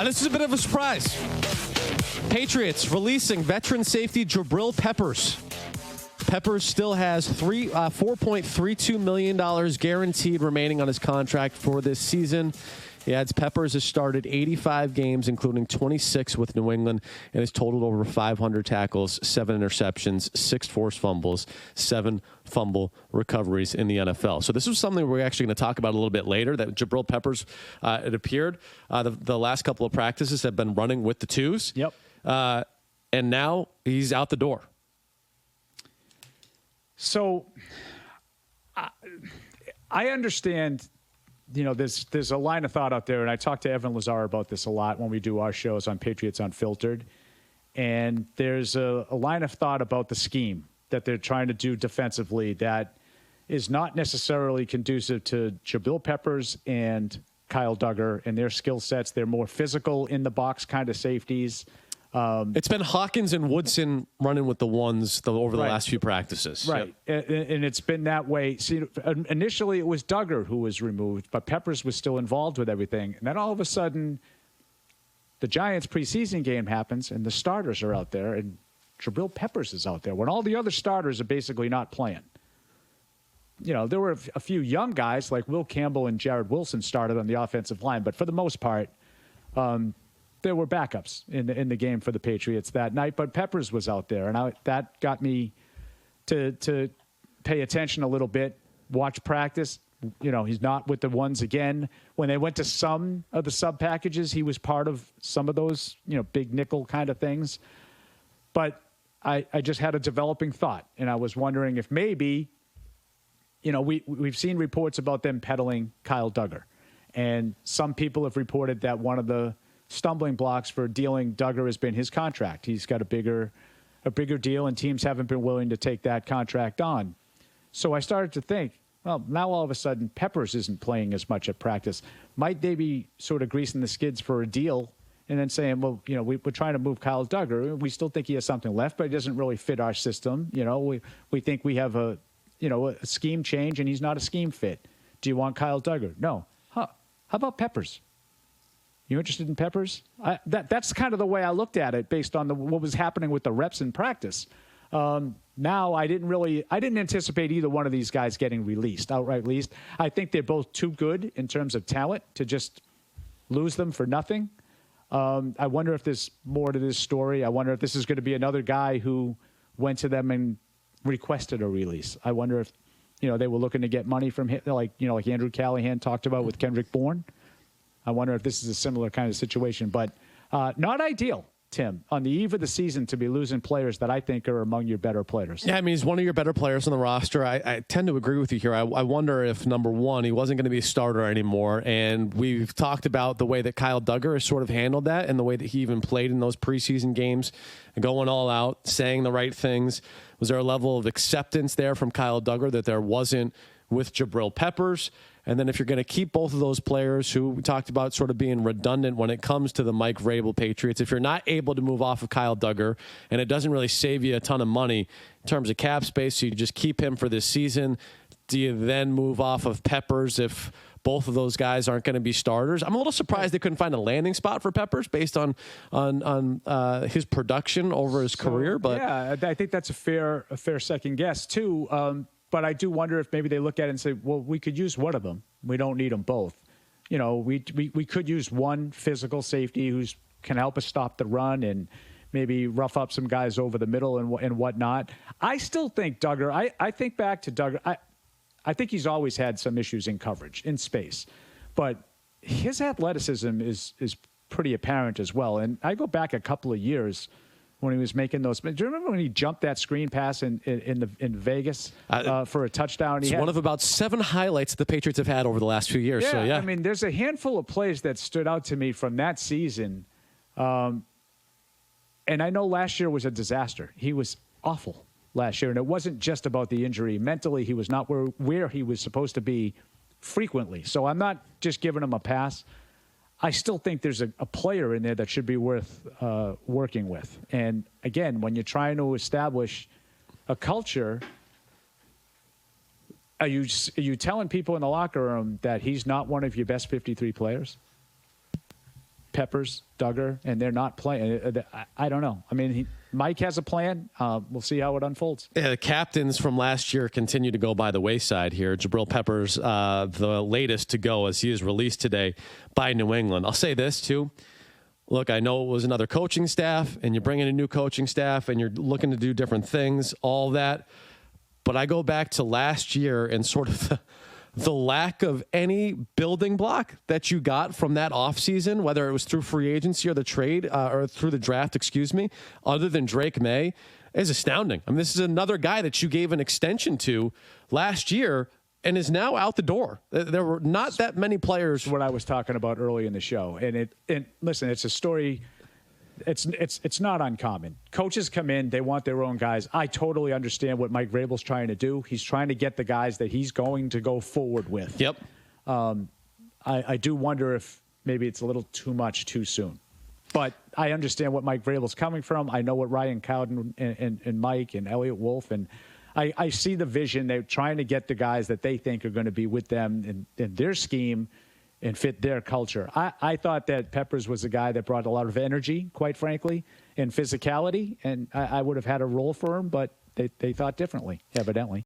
This is a bit of a surprise. Patriots releasing veteran safety Jabrill Peppers. Peppers still has $4.32 million guaranteed remaining on his contract for this season. He adds Peppers has started 85 games, including 26 with New England, and has totaled over 500 tackles, 7 interceptions, 6 forced fumbles, 7 fumble recoveries in the NFL. So this was something we're actually going to talk about a little bit later, that Jabrill Peppers, it appeared, the last couple of practices have been running with the twos. Yep. And now he's out the door. So I understand, there's a line of thought out there, and I talk to Evan Lazar about this a lot when we do our shows on Patriots Unfiltered. And there's a line of thought about the scheme that they're trying to do defensively that is not necessarily conducive to Jabrill Peppers and Kyle Duggar and their skill sets. They're more physical in the box kind of safeties. It's been Hawkins and Woodson running with the ones over the Right. last few practices. Right. Yep. And it's been that way. See, initially it was Duggar who was removed, but Peppers was still involved with everything. And then all of a sudden, the Giants preseason game happens and the starters are out there and Jabrill Peppers is out there when all the other starters are basically not playing. There were a few young guys like Will Campbell and Jared Wilson started on the offensive line, but for the most part, there were backups in the game for the Patriots that night, but Peppers was out there, and that got me to pay attention a little bit, watch practice. He's not with the ones again. When they went to some of the sub packages, he was part of some of those, big nickel kind of things. But I just had a developing thought, and I was wondering if maybe, we've seen reports about them peddling Kyle Duggar, and some people have reported that one of the stumbling blocks for dealing Duggar has been his contract. He's got a bigger deal, and teams haven't been willing to take that contract on. So I started to think, well, now all of a sudden Peppers isn't playing as much at practice. Might they be sort of greasing the skids for a deal and then saying, well, we're trying to move Kyle Duggar. We still think he has something left, but it doesn't really fit our system. We think we have a scheme change, and he's not a scheme fit. Do you want Kyle Duggar? No. How about Peppers? You interested in Peppers? That's kind of the way I looked at it based on what was happening with the reps in practice. Now, I didn't anticipate either one of these guys getting outright released. I think they're both too good in terms of talent to just lose them for nothing. I wonder if there's more to this story. I wonder if this is going to be another guy who went to them and requested a release. I wonder if, they were looking to get money from him, like Andrew Callahan talked about with Kendrick Bourne. I wonder if this is a similar kind of situation, but not ideal, Tim, on the eve of the season to be losing players that I think are among your better players. Yeah, he's one of your better players on the roster. I tend to agree with you here. I wonder if, number one, he wasn't going to be a starter anymore, and we've talked about the way that Kyle Duggar has sort of handled that and the way that he even played in those preseason games, going all out, saying the right things. Was there a level of acceptance there from Kyle Duggar that there wasn't with Jabrill Peppers? And then if you're going to keep both of those players who we talked about sort of being redundant when it comes to the Mike Vrabel Patriots, if you're not able to move off of Kyle Duggar and it doesn't really save you a ton of money in terms of cap space, so you just keep him for this season, do you then move off of Peppers if both of those guys aren't going to be starters? I'm a little surprised they couldn't find a landing spot for Peppers based on his production over his career. But yeah, I think that's a fair second guess too. But I do wonder if maybe they look at it and say, well, we could use one of them. We don't need them both. We could use one physical safety who can help us stop the run and maybe rough up some guys over the middle and whatnot. I still think Duggar, I think back to Duggar, I think he's always had some issues in coverage, in space. But his athleticism is pretty apparent as well. And I go back a couple of years when he was making those. Do you remember when he jumped that screen pass in Vegas for a touchdown? It's one of about 7 highlights the Patriots have had over the last few years. Yeah, so, yeah. I mean, there's a handful of plays that stood out to me from that season. And I know last year was a disaster. He was awful last year, and it wasn't just about the injury. Mentally, he was not where he was supposed to be frequently. So I'm not just giving him a pass. I still think there's a player in there that should be worth working with. And again, when you're trying to establish a culture, are you telling people in the locker room that he's not one of your best 53 players? Peppers, Duggar, and they're not playing. I don't know. I mean, Mike has a plan. We'll see how it unfolds. Yeah, the captains from last year continue to go by the wayside here. Jabrill Peppers, the latest to go as he is released today by New England. I'll say this, too. Look, I know it was another coaching staff, and you're bringing a new coaching staff, and you're looking to do different things, all that. But I go back to last year and sort of the lack of any building block that you got from that offseason, whether it was through free agency or the trade or through the draft, other than Drake May, is astounding. I mean, this is another guy that you gave an extension to last year and is now out the door. There were not that many players. What I was talking about early in the show. And listen, it's a story. It's not uncommon. Coaches come in, they want their own guys. I totally understand what Mike Vrabel's trying to do. He's trying to get the guys that he's going to go forward with. Yep. I do wonder if maybe it's a little too much too soon. But I understand what Mike Vrabel's coming from. I know what Ryan Cowden and Mike and Elliott Wolf, and I see the vision. They're trying to get the guys that they think are going to be with them in their scheme and fit their culture. I thought that Peppers was a guy that brought a lot of energy, quite frankly, and physicality, and I would have had a role for him, but they thought differently, evidently.